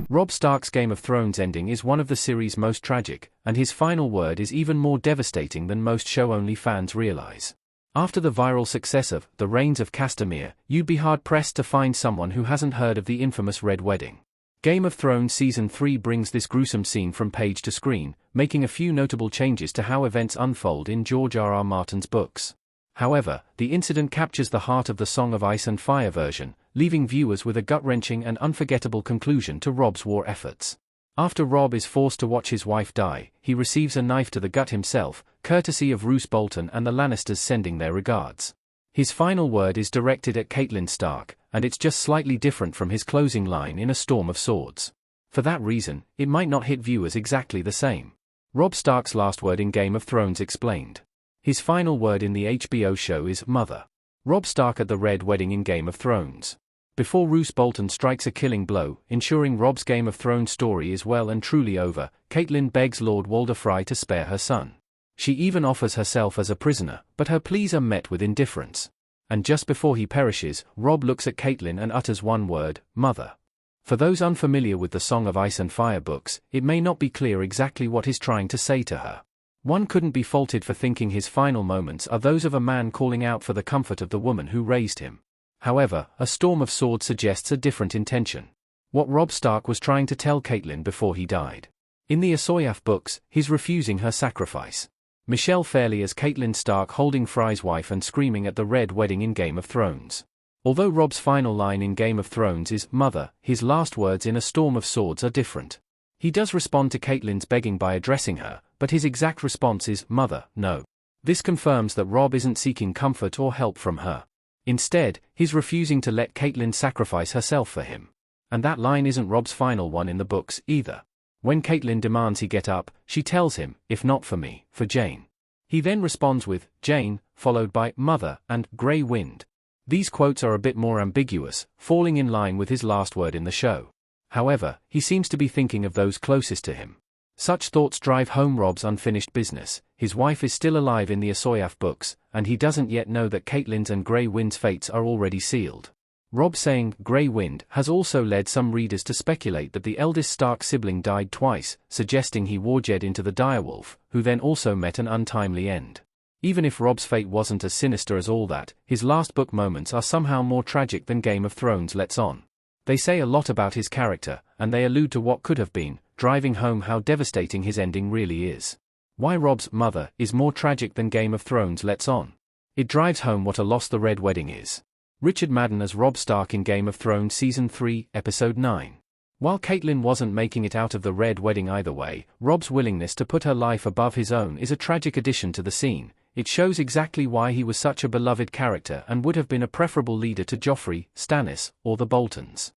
Robb Stark's Game of Thrones ending is one of the series' most tragic, and his final word is even more devastating than most show-only fans realize. After the viral success of The Rains of Castamere, you'd be hard-pressed to find someone who hasn't heard of the infamous Red Wedding. Game of Thrones Season 3 brings this gruesome scene from page to screen, making a few notable changes to how events unfold in George R.R. Martin's books. However, the incident captures the heart of the Song of Ice and Fire version, leaving viewers with a gut-wrenching and unforgettable conclusion to Robb's war efforts. After Robb is forced to watch his wife die, he receives a knife to the gut himself, courtesy of Roose Bolton and the Lannisters sending their regards. His final word is directed at Catelyn Stark, and it's just slightly different from his closing line in A Storm of Swords. For that reason, it might not hit viewers exactly the same. Robb Stark's last word in Game of Thrones explained. His final word in the HBO show is Mother. Robb Stark at the Red Wedding in Game of Thrones. Before Roose Bolton strikes a killing blow, ensuring Robb's Game of Thrones story is well and truly over, Catelyn begs Lord Walder Frey to spare her son. She even offers herself as a prisoner, but her pleas are met with indifference. And just before he perishes, Robb looks at Catelyn and utters one word, Mother. For those unfamiliar with the Song of Ice and Fire books, it may not be clear exactly what he's trying to say to her. One couldn't be faulted for thinking his final moments are those of a man calling out for the comfort of the woman who raised him. However, A Storm of Swords suggests a different intention. What Robb Stark was trying to tell Catelyn before he died. In the Asoyaf books, he's refusing her sacrifice. Michelle Fairley as Catelyn Stark holding Frey's wife and screaming at the Red Wedding in Game of Thrones. Although Robb's final line in Game of Thrones is Mother, his last words in A Storm of Swords are different. He does respond to Catelyn's begging by addressing her, but his exact response is, Mother, no. This confirms that Robb isn't seeking comfort or help from her. Instead, he's refusing to let Catelyn sacrifice herself for him. And that line isn't Robb's final one in the books, either. When Catelyn demands he get up, she tells him, if not for me, for Jane. He then responds with, Jane, followed by, Mother, and, Grey Wind. These quotes are a bit more ambiguous, falling in line with his last word in the show. However, he seems to be thinking of those closest to him. Such thoughts drive home Robb's unfinished business. His wife is still alive in the Asoyaf books, and he doesn't yet know that Catelyn's and Grey Wind's fates are already sealed. Robb saying, Grey Wind, has also led some readers to speculate that the eldest Stark sibling died twice, suggesting he warjed into the direwolf, who then also met an untimely end. Even if Robb's fate wasn't as sinister as all that, his last book moments are somehow more tragic than Game of Thrones lets on. They say a lot about his character, and they allude to what could have been, driving home how devastating his ending really is. Why Robb's Mother is more tragic than Game of Thrones lets on. It drives home what a loss the Red Wedding is. Richard Madden as Robb Stark in Game of Thrones Season 3, Episode 9. While Catelyn wasn't making it out of the Red Wedding either way, Robb's willingness to put her life above his own is a tragic addition to the scene. It shows exactly why he was such a beloved character and would have been a preferable leader to Joffrey, Stannis, or the Boltons.